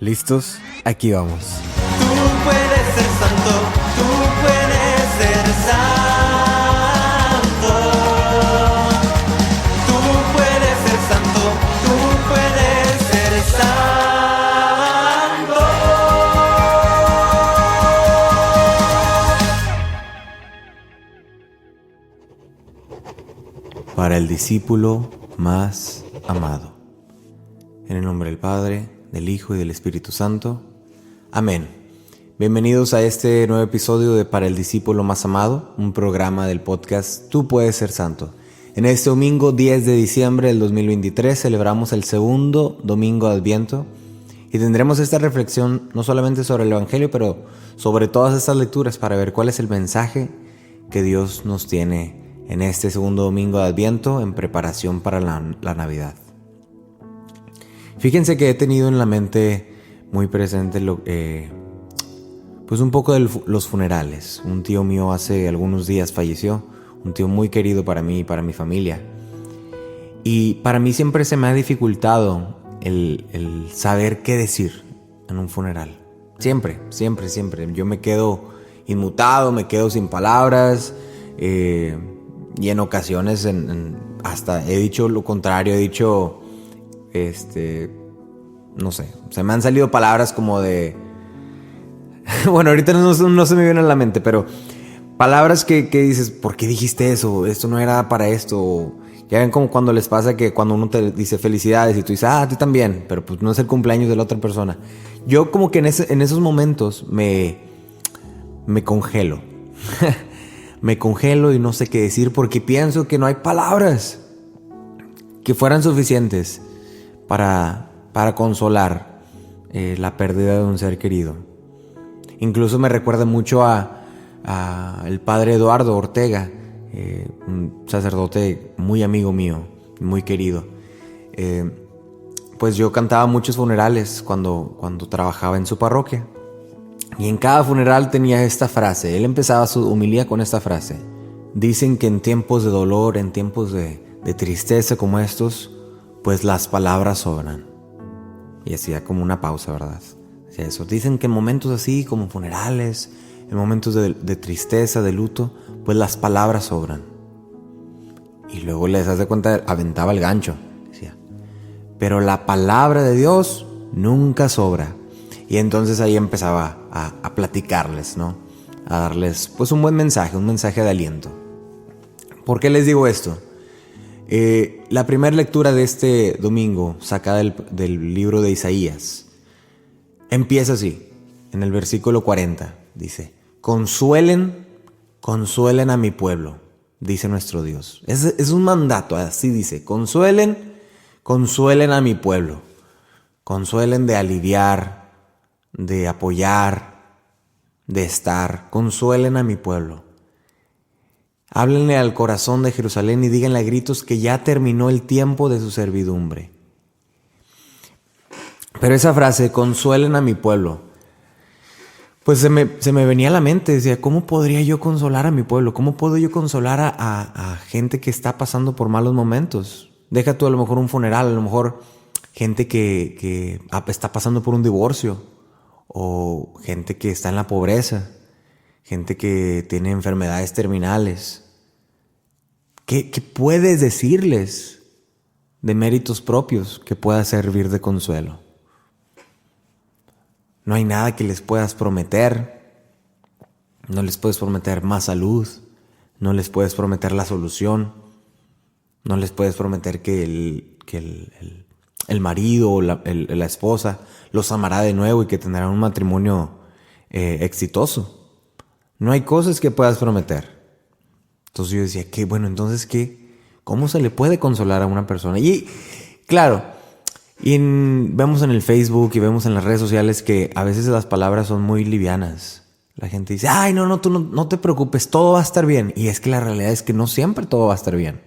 ¿Listos? Aquí vamos. Tú puedes ser santo, tú puedes ser santo. Tú puedes ser santo, tú puedes ser santo. Para el discípulo más amado. En el nombre del Padre, del Hijo y del Espíritu Santo. Amén. Bienvenidos a este nuevo episodio de Para el discípulo más amado, un programa del podcast Tú puedes ser santo. En este domingo 10 de diciembre del 2023 celebramos el segundo domingo de Adviento y tendremos esta reflexión no solamente sobre el Evangelio, pero sobre todas estas lecturas para ver cuál es el mensaje que Dios nos tiene en este segundo domingo de Adviento en preparación para la Navidad. Fíjense que he tenido en la mente muy presente pues un poco de los funerales. Un tío mío hace algunos días falleció, un tío muy querido para mí y para mi familia. Y para mí siempre se me ha dificultado el saber qué decir en un funeral. Siempre. Yo me quedo inmutado, me quedo sin palabras y en ocasiones hasta he dicho lo contrario, he dicho... no sé, se me han salido palabras como de... bueno, ahorita no se me viene a la mente, pero palabras que dices, ¿por qué dijiste eso? Esto no era para esto. Ya ven como cuando les pasa que cuando uno te dice felicidades y tú dices, a ti también, pero pues no es el cumpleaños de la otra persona. Yo como que en esos momentos me congelo. Me congelo y no sé qué decir porque pienso que no hay palabras que fueran suficientes para consolar la pérdida de un ser querido. Incluso me recuerda mucho a el padre Eduardo Ortega, un sacerdote muy amigo mío, muy querido. Pues yo cantaba muchos funerales cuando trabajaba en su parroquia. Y en cada funeral tenía esta frase. Él empezaba su homilía con esta frase. Dicen que en tiempos de dolor, en tiempos de tristeza como estos, pues las palabras sobran. Y hacía como una pausa, ¿verdad? Hacía eso. Dicen que en momentos así, como funerales, en momentos de tristeza, de luto, pues las palabras sobran. Y luego les das de cuenta, aventaba el gancho. Decía, pero la palabra de Dios nunca sobra. Y entonces ahí empezaba a platicarles, ¿no? A darles pues un buen mensaje, un mensaje de aliento. ¿Por qué les digo esto? La primera lectura de este domingo, sacada del libro de Isaías, empieza así, en el versículo 40, dice, consuelen a mi pueblo, dice nuestro Dios. Es un mandato, así dice, consuelen a mi pueblo, consuelen de aliviar, de apoyar, de estar, consuelen a mi pueblo. Háblenle al corazón de Jerusalén y díganle a gritos que ya terminó el tiempo de su servidumbre. Pero esa frase, consuelen a mi pueblo, pues se me venía a la mente. Decía, ¿cómo podría yo consolar a mi pueblo? ¿Cómo puedo yo consolar a gente que está pasando por malos momentos? Deja tú a lo mejor un funeral, a lo mejor gente que está pasando por un divorcio, o gente que está en la pobreza, gente que tiene enfermedades terminales. ¿Qué puedes decirles de méritos propios que pueda servir de consuelo? No hay nada que les puedas prometer. No les puedes prometer más salud. No les puedes prometer la solución. No les puedes prometer que el marido o la esposa los amará de nuevo y que tendrán un matrimonio exitoso. No hay cosas que puedas prometer. Entonces yo decía, entonces ¿cómo se le puede consolar a una persona? Y claro, vemos en el Facebook y vemos en las redes sociales que a veces las palabras son muy livianas. La gente dice, ay, tú no te preocupes, todo va a estar bien. Y es que la realidad es que no siempre todo va a estar bien.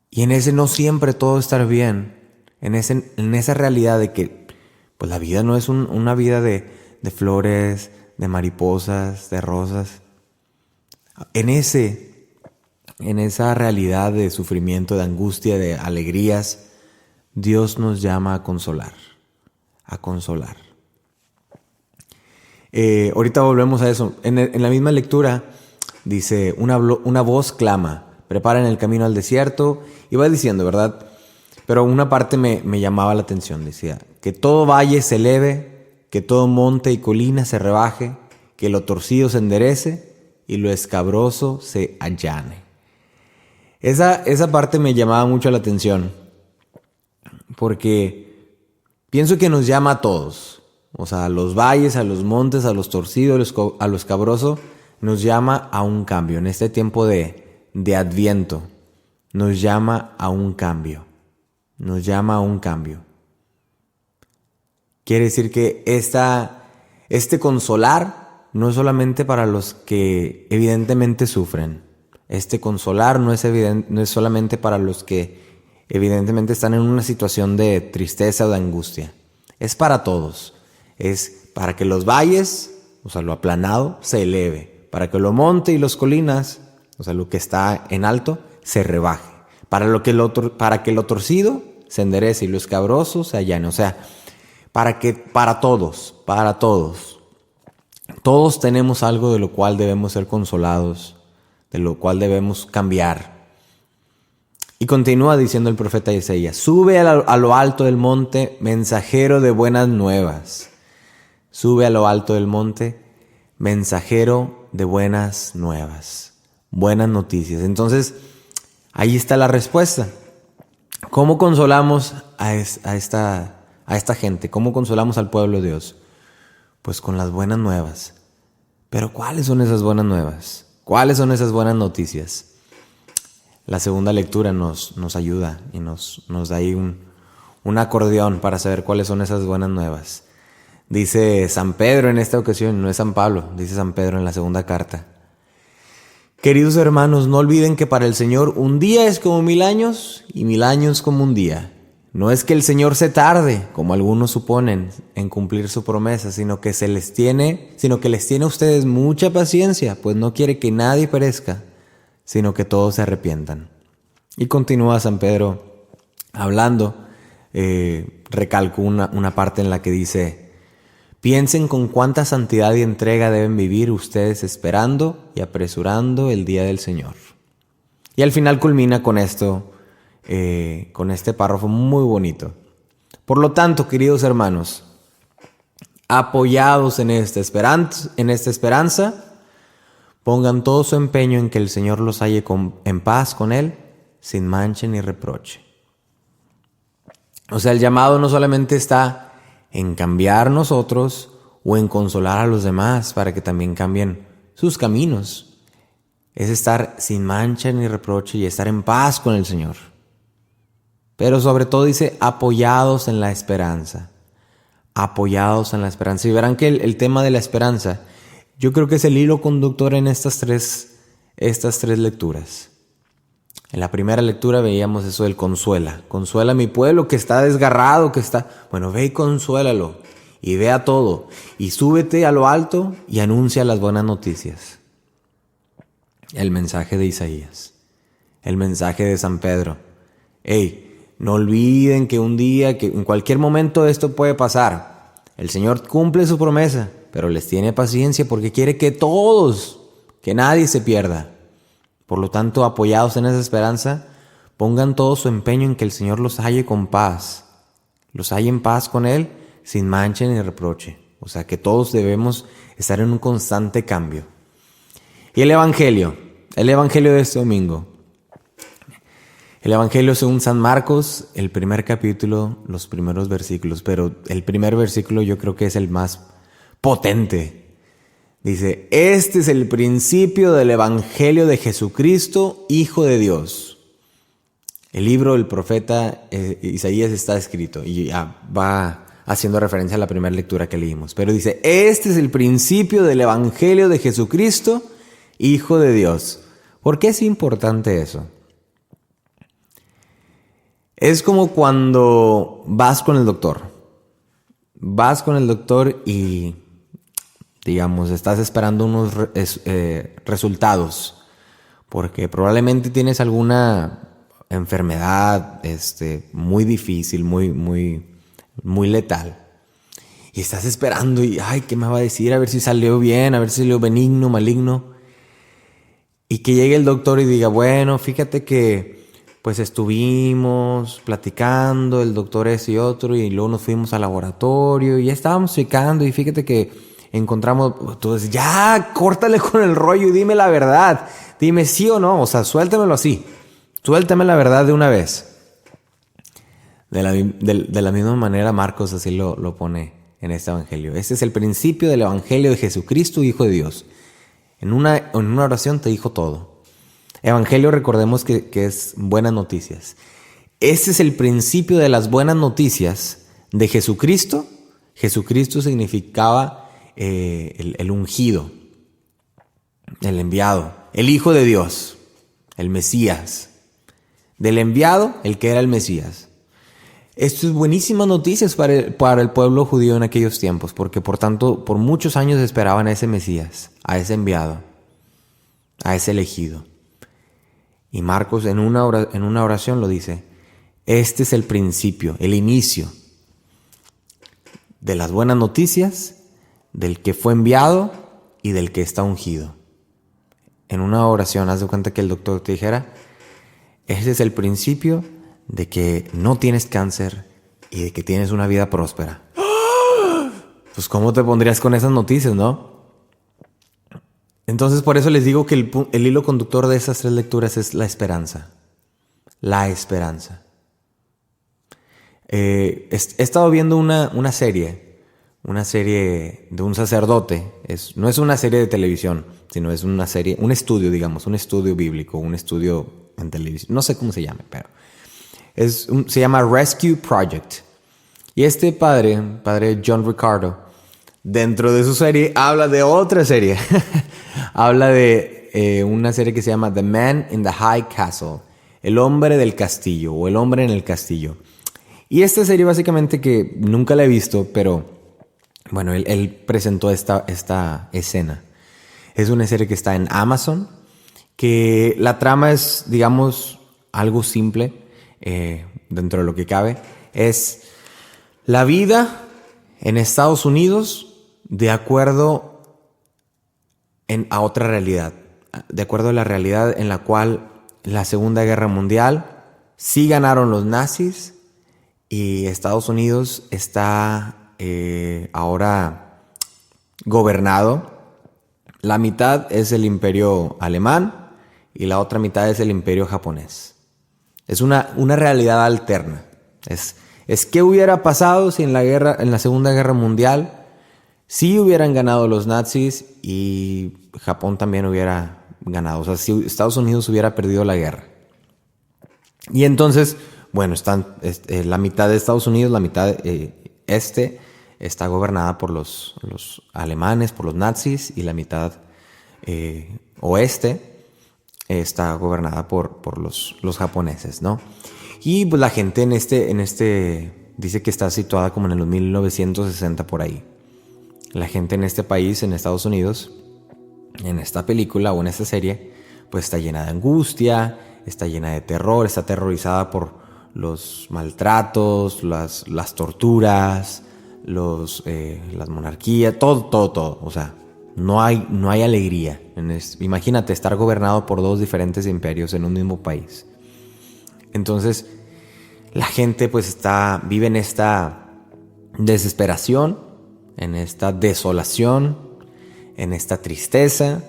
Y en ese no siempre todo va a estar bien, en esa realidad de que pues la vida no es una vida de flores, de mariposas, de rosas. En esa realidad de sufrimiento, de angustia, de alegrías, Dios nos llama a consolar. a consolar. Ahorita volvemos a eso. En la misma lectura dice, una voz clama, preparen el camino al desierto. Y va diciendo, ¿verdad? Pero una parte me llamaba la atención. Decía, que todo valle se eleve, que todo monte y colina se rebaje, que lo torcido se enderece y lo escabroso se allane. Esa parte me llamaba mucho la atención, porque pienso que nos llama a todos. O sea, a los valles, a los montes, a los torcidos, a lo escabroso, nos llama a un cambio. En este tiempo de Adviento, nos llama a un cambio. Nos llama a un cambio. Quiere decir que este consolar no es solamente para los que evidentemente sufren. Este consolar no es solamente para los que evidentemente están en una situación de tristeza o de angustia. Es para todos. Es para que los valles, o sea, lo aplanado, se eleve. Para que lo monte y los colinas, o sea, lo que está en alto, se rebaje. Para que lo torcido se enderece y lo escabroso se allane. O sea, para todos. Todos tenemos algo de lo cual debemos ser consolados, de lo cual debemos cambiar. Y continúa diciendo el profeta Isaías, sube a lo alto del monte, mensajero de buenas nuevas. Sube a lo alto del monte, mensajero de buenas nuevas, buenas noticias. Entonces, ahí está la respuesta. ¿Cómo consolamos a esta gente? ¿Cómo consolamos al pueblo de Dios? Pues con las buenas nuevas. Pero ¿cuáles son esas buenas nuevas? ¿Cuáles son esas buenas noticias? La segunda lectura nos ayuda y nos da ahí un acordeón para saber cuáles son esas buenas nuevas. Dice San Pedro en esta ocasión, no es San Pablo, dice San Pedro en la segunda carta. Queridos hermanos, no olviden que para el Señor un día es como 1000 años y 1000 años como un día. No es que el Señor se tarde, como algunos suponen, en cumplir su promesa, sino que les tiene a ustedes mucha paciencia, pues no quiere que nadie perezca, sino que todos se arrepientan. Y continúa San Pedro hablando, recalco una parte en la que dice, piensen con cuánta santidad y entrega deben vivir ustedes esperando y apresurando el día del Señor. Y al final culmina con esto, con este párrafo muy bonito. Por lo tanto, queridos hermanos, apoyados en esta esperanza, pongan todo su empeño en que el Señor los halle en paz con Él, sin mancha ni reproche. O sea, el llamado no solamente está en cambiar nosotros o en consolar a los demás para que también cambien sus caminos. Es estar sin mancha ni reproche y estar en paz con el Señor. Pero sobre todo dice apoyados en la esperanza. Apoyados en la esperanza. Y verán que el tema de la esperanza, yo creo que es el hilo conductor en estas tres lecturas. En la primera lectura veíamos eso del consuela. Consuela a mi pueblo que está desgarrado, Bueno, ve y consuélalo. Y ve a todo. Y súbete a lo alto y anuncia las buenas noticias. El mensaje de Isaías. El mensaje de San Pedro. No olviden que un día, que en cualquier momento esto puede pasar. El Señor cumple su promesa, pero les tiene paciencia porque quiere que todos, que nadie se pierda. Por lo tanto, apoyados en esa esperanza, pongan todo su empeño en que el Señor los halle con paz. Los halle en paz con Él, sin mancha ni reproche. O sea, que todos debemos estar en un constante cambio. Y el Evangelio de este domingo. El Evangelio según San Marcos, el primer capítulo, los primeros versículos. Pero el primer versículo yo creo que es el más potente. Dice, este es el principio del Evangelio de Jesucristo, Hijo de Dios. El libro del profeta Isaías está escrito y va haciendo referencia a la primera lectura que leímos. Pero dice, este es el principio del Evangelio de Jesucristo, Hijo de Dios. ¿Por qué es importante eso? Es como cuando vas con el doctor. Vas con el doctor y, digamos, estás esperando unos resultados. Porque probablemente tienes alguna enfermedad muy difícil, muy letal. Y estás esperando y, ay, ¿qué me va a decir? A ver si salió bien, a ver si salió benigno, maligno. Y que llegue el doctor y diga, bueno, fíjate que pues estuvimos platicando, el doctor ese y otro, y luego nos fuimos al laboratorio y ya estábamos checando y fíjate que encontramos, entonces ya, córtale con el rollo y dime la verdad. Dime sí o no, o sea, suéltamelo así. Suéltame la verdad de una vez. De la misma manera Marcos así lo pone en este evangelio. Este es el principio del evangelio de Jesucristo, Hijo de Dios. En una oración te dijo todo. Evangelio, recordemos que es buenas noticias. Este es el principio de las buenas noticias de Jesucristo. Jesucristo significaba el ungido, el enviado, el Hijo de Dios, el Mesías. Del enviado, el que era el Mesías. Esto es buenísimas noticias para el pueblo judío en aquellos tiempos, porque por tanto, por muchos años esperaban a ese Mesías, a ese enviado, a ese elegido. Y Marcos en una oración lo dice, este es el principio, el inicio de las buenas noticias, del que fue enviado y del que está ungido. En una oración, haz de cuenta que el doctor te dijera, este es el principio de que no tienes cáncer y de que tienes una vida próspera. Pues ¿cómo te pondrías con esas noticias, no? Entonces por eso les digo que el hilo conductor de esas tres lecturas es la esperanza. La esperanza. He estado viendo una serie de un sacerdote. No es una serie de televisión, sino es una serie, un estudio, digamos, un estudio bíblico, un estudio en televisión. No sé cómo se llame, pero se llama Rescue Project. Y este padre John Ricardo, dentro de su serie, habla de otra serie. Habla de una serie que se llama The Man in the High Castle, el hombre del castillo o el hombre en el castillo. Y esta serie básicamente que nunca la he visto, pero bueno, él presentó esta escena. Es una serie que está en Amazon, que la trama es, digamos, algo simple dentro de lo que cabe. Es la vida en Estados Unidos de acuerdo a otra realidad, de acuerdo a la realidad en la cual la Segunda Guerra Mundial sí ganaron los nazis y Estados Unidos está ahora gobernado. La mitad es el imperio alemán y la otra mitad es el imperio japonés. Es una realidad alterna. Es qué hubiera pasado si en la Segunda Guerra Mundial sí hubieran ganado los nazis y Japón también hubiera ganado. O sea, si Estados Unidos hubiera perdido la guerra. Y entonces, bueno, están la mitad de Estados Unidos, la mitad está gobernada por los alemanes, por los nazis, y la mitad oeste está gobernada por los japoneses, ¿no? Y pues la gente en este dice que está situada como en los 1960 por ahí. La gente en este país, en Estados Unidos, en esta película o en esta serie, pues está llena de angustia, está llena de terror, está aterrorizada por los maltratos, las torturas, las monarquías, todo. O sea, no hay alegría. Imagínate estar gobernado por dos diferentes imperios en un mismo país. Entonces, la gente pues vive en esta desesperación, en esta desolación, en esta tristeza,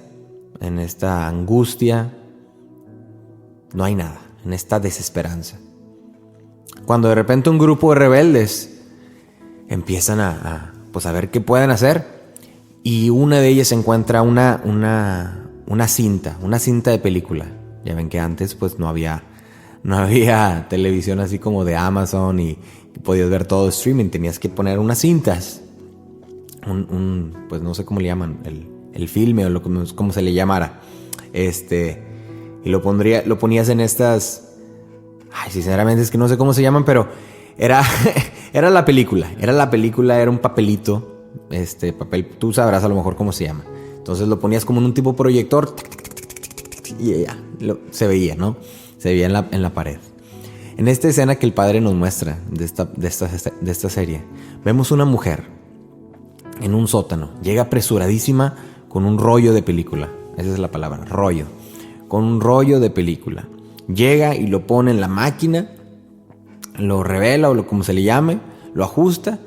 en esta angustia. No hay nada, en esta desesperanza. Cuando de repente un grupo de rebeldes empiezan a ver qué pueden hacer, y una de ellas encuentra una cinta de película. Ya ven que antes pues no había televisión así como de Amazon y podías ver todo streaming, tenías que poner unas cintas, pues no sé cómo le llaman, el filme o como se le llamara, y lo ponías en estas, sinceramente es que no sé cómo se llaman, pero era la película, era un papelito, papel, tú sabrás a lo mejor cómo se llama. Entonces lo ponías como en un tipo proyector y ya, se veía, ¿no? Se veía en la pared. En esta escena que el padre nos muestra de esta serie, vemos una mujer en un sótano. Llega apresuradísima con un rollo de película. Esa es la palabra, rollo. Con un rollo de película. Llega y lo pone en la máquina, lo revela o como se le llame, lo ajusta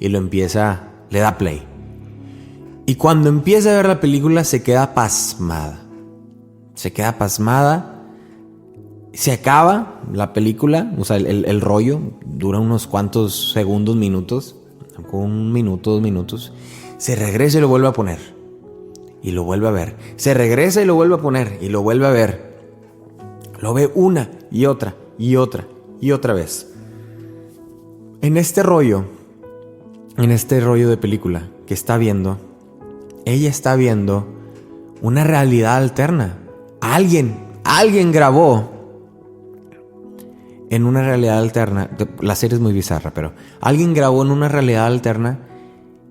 y le da play. Y cuando empieza a ver la película se queda pasmada. Se acaba la película, o sea, el rollo dura unos cuantos segundos, minutos, un minuto, 2 minutos. Se regresa y lo vuelve a poner. Y lo vuelve a ver. Se regresa y lo vuelve a poner. Y lo vuelve a ver. Lo ve una y otra y otra y otra vez. En este rollo de película que está viendo, ella está viendo una realidad alterna. Alguien grabó en una realidad alterna. La serie es muy bizarra, pero alguien grabó en una realidad alterna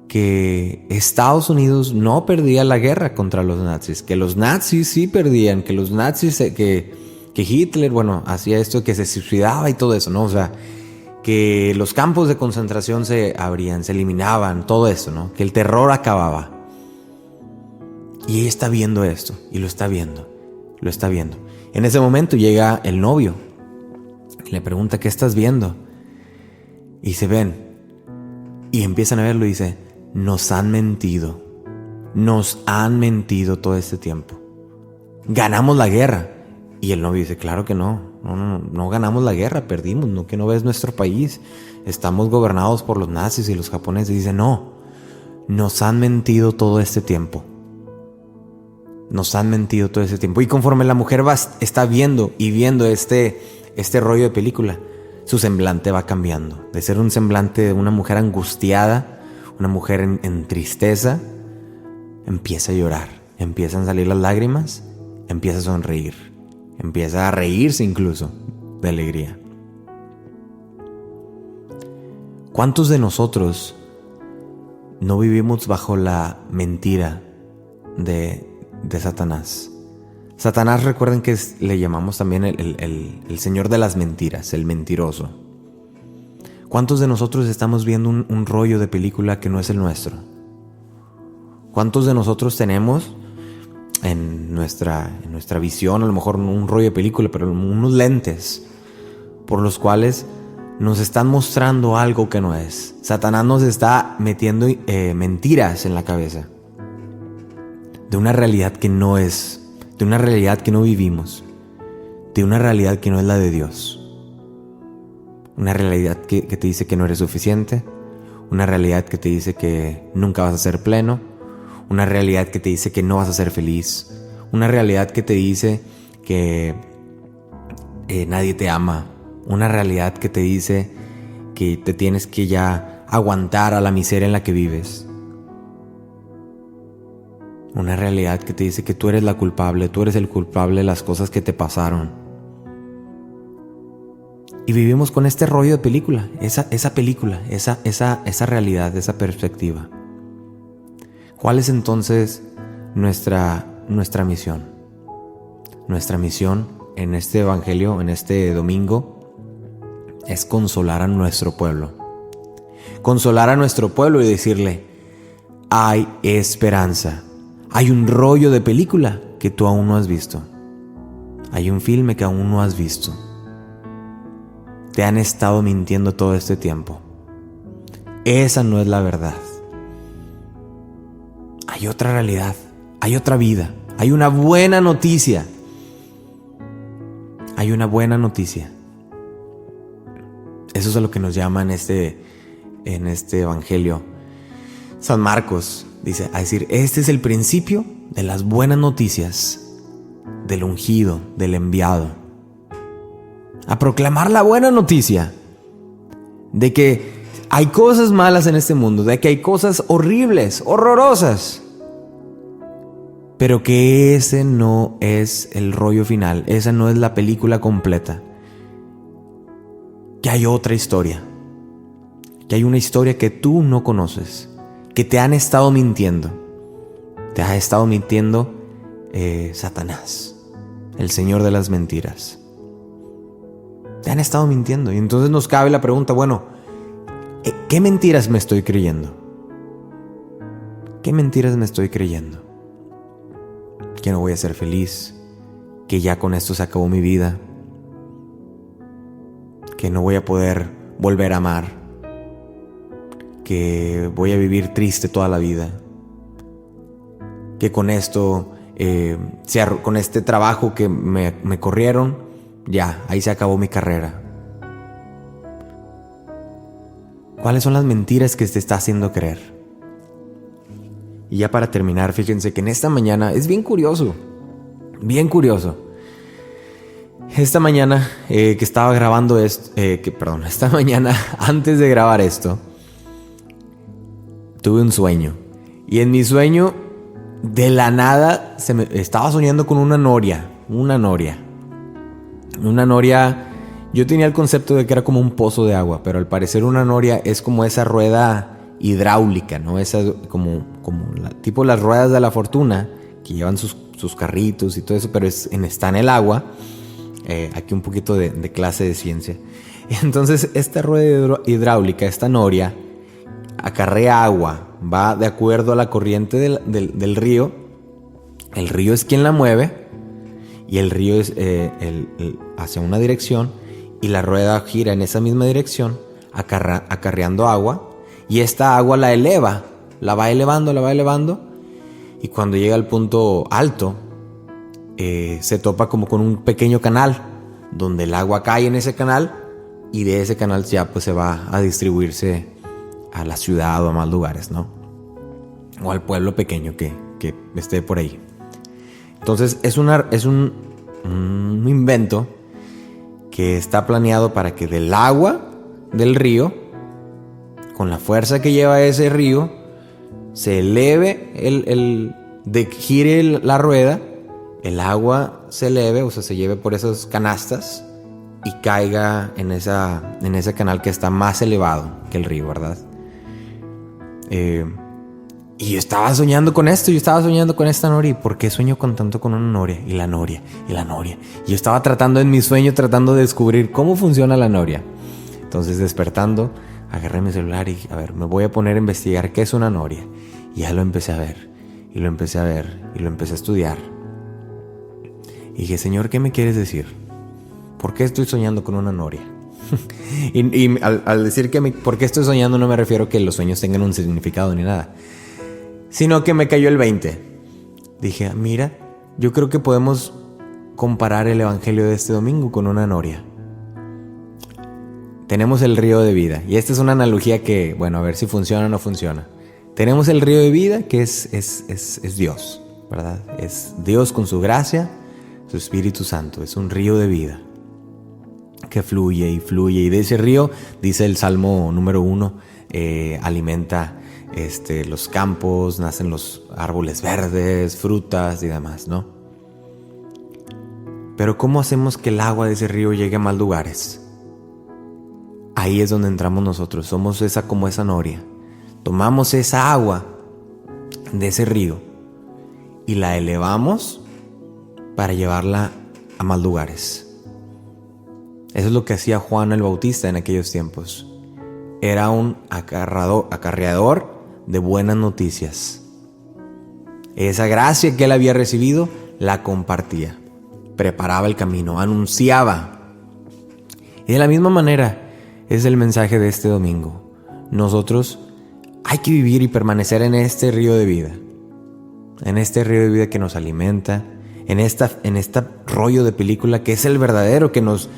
que Estados Unidos no perdía la guerra contra los nazis, que los nazis sí perdían, que los nazis, que Hitler, hacía esto, que se suicidaba y todo eso, ¿no? O sea, que los campos de concentración se abrían, se eliminaban, todo eso, ¿no? Que el terror acababa. Y ella está viendo esto, y lo está viendo. En ese momento llega el novio y le pregunta: ¿qué estás viendo? Y se ven y empiezan a verlo y dice: nos han mentido todo este tiempo. Ganamos la guerra. Y el novio dice: claro que no ganamos la guerra, perdimos, ¿no? Que no ves nuestro país, estamos gobernados por los nazis y los japoneses. Y dice: no, nos han mentido todo este tiempo. Y conforme la mujer está viendo este rollo de película, su semblante va cambiando. De ser un semblante de una mujer angustiada, una mujer en tristeza, empieza a llorar, empiezan a salir las lágrimas, empieza a sonreír, empieza a reírse incluso de alegría. ¿Cuántos de nosotros no vivimos bajo la mentira de Satanás? Satanás, recuerden que le llamamos también el señor de las mentiras, el mentiroso. ¿Cuántos de nosotros estamos viendo un rollo de película que no es el nuestro? ¿Cuántos de nosotros tenemos en nuestra visión, a lo mejor un rollo de película, pero unos lentes por los cuales nos están mostrando algo que no es? Satanás nos está metiendo mentiras en la cabeza de una realidad que no es, de una realidad que no vivimos, de una realidad que no es la de Dios. Una realidad que te dice que no eres suficiente, una realidad que te dice que nunca vas a ser pleno, una realidad que te dice que no vas a ser feliz, una realidad que te dice que nadie te ama, una realidad que te dice que te tienes que ya aguantar a la miseria en la que vives. Una realidad que te dice que tú eres la culpable, tú eres el culpable de las cosas que te pasaron. Y vivimos con este rollo de película, esa película, esa realidad, esa perspectiva. ¿Cuál es entonces nuestra misión? Nuestra misión en este evangelio, en este domingo, es consolar a nuestro pueblo. Consolar a nuestro pueblo y decirle: hay esperanza. Hay un rollo de película que tú aún no has visto. Hay un filme que aún no has visto. Te han estado mintiendo todo este tiempo. Esa no es la verdad. Hay otra realidad, hay otra vida, hay una buena noticia. Hay una buena noticia. Eso es a lo que nos llama en este evangelio San Marcos. Dice, a decir, este es el principio de las buenas noticias del ungido, del enviado. A proclamar la buena noticia de que hay cosas malas en este mundo, de que hay cosas horribles, horrorosas, pero que ese no es el rollo final, esa no es la película completa. Que hay otra historia, que hay una historia que tú no conoces, que te han estado mintiendo. Te ha estado mintiendo Satanás, el señor de las mentiras. Te han estado mintiendo. Y entonces nos cabe la pregunta, bueno, ¿qué mentiras me estoy creyendo? ¿Qué mentiras me estoy creyendo? Que no voy a ser feliz, que ya con esto se acabó mi vida, que no voy a poder volver a amar, que voy a vivir triste toda la vida, que con esto, con este trabajo que me corrieron, ya, ahí se acabó mi carrera. ¿Cuáles son las mentiras que te está haciendo creer? Y ya para terminar, fíjense que en esta mañana es bien curioso. Esta mañana que estaba grabando esto, esta mañana antes de grabar esto, tuve un sueño. Y en mi sueño, de la nada, estaba soñando con una noria. Una noria. Yo tenía el concepto de que era como un pozo de agua, pero al parecer una noria es como esa rueda hidráulica, ¿no? Esa como tipo las ruedas de la fortuna, que llevan sus carritos y todo eso, pero está en el agua. Aquí un poquito de clase de ciencia. Entonces esta rueda hidráulica, esta noria, acarrea agua, va de acuerdo a la corriente del río. El río es quien la mueve, y el río es hacia una dirección, y la rueda gira en esa misma dirección, acarreando agua, y esta agua la eleva, la va elevando, y cuando llega al punto alto, se topa como con un pequeño canal, donde el agua cae en ese canal, y de ese canal ya pues se va a distribuirse a la ciudad o a más lugares, ¿no? O al pueblo pequeño que esté por ahí. Entonces es un invento que está planeado para que del agua del río, con la fuerza que lleva ese río, se eleve gire la rueda, el agua se eleve, o sea, se lleve por esas canastas y caiga en ese canal que está más elevado que el río, ¿verdad? Y yo estaba soñando con esto, yo estaba soñando con esta noria. ¿Y por qué sueño tanto con una noria? Y la noria. Y yo estaba en mi sueño tratando de descubrir cómo funciona la noria. Entonces, despertando, agarré mi celular y, me voy a poner a investigar qué es una noria. Y ya lo empecé a ver, y lo empecé a estudiar. Y dije, Señor, ¿qué me quieres decir? ¿Por qué estoy soñando con una noria? y al decir ¿por qué estoy soñando? No me refiero que los sueños tengan un significado ni nada, sino que me cayó el 20. Dije, mira, yo creo que podemos comparar el evangelio de este domingo con una noria. Tenemos el río de vida, y esta es una analogía que, a ver si funciona o no funciona. Tenemos el río de vida, que es Dios, ¿verdad? Es Dios con su gracia, su Espíritu Santo. Es un río de vida que fluye, y de ese río, dice el Salmo número 1, alimenta los campos, nacen los árboles verdes, frutas y demás, ¿no? Pero ¿cómo hacemos que el agua de ese río llegue a más lugares? Ahí es donde entramos nosotros. Somos como esa noria. Tomamos esa agua de ese río y la elevamos para llevarla a más lugares. Eso es lo que hacía Juan el Bautista en aquellos tiempos. Era un acarreador de buenas noticias. Esa gracia que él había recibido la compartía, preparaba el camino, anunciaba. Y de la misma manera es el mensaje de este domingo. Nosotros hay que vivir y permanecer en este río de vida, que nos alimenta, en esta rollo de película que es el verdadero, que nos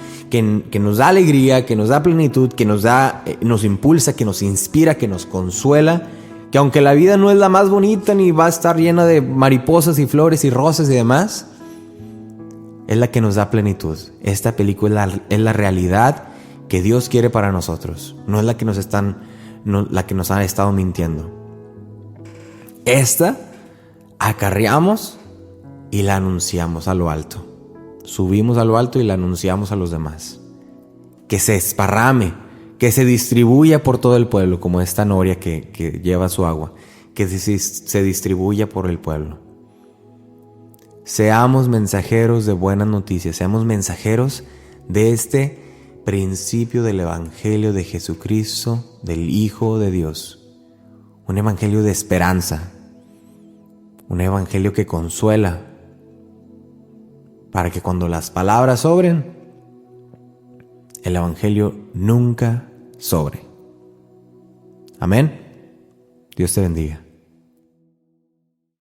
da alegría, que nos da plenitud, que nos impulsa, que nos inspira, que nos consuela, que aunque la vida no es la más bonita ni va a estar llena de mariposas y flores y rosas y demás, es la que nos da plenitud. Esta película es la realidad que Dios quiere para nosotros, no es la que nos han estado mintiendo. Esta acarreamos y la anunciamos a lo alto. Subimos a lo alto y la anunciamos a los demás. Que se esparrame, que se distribuya por todo el pueblo, como esta noria que lleva su agua, que se distribuya por el pueblo. Seamos mensajeros de buenas noticias, seamos mensajeros de este principio del evangelio de Jesucristo, del Hijo de Dios. Un evangelio de esperanza, un evangelio que consuela, para que cuando las palabras sobren, el evangelio nunca sobre. Amén. Dios te bendiga.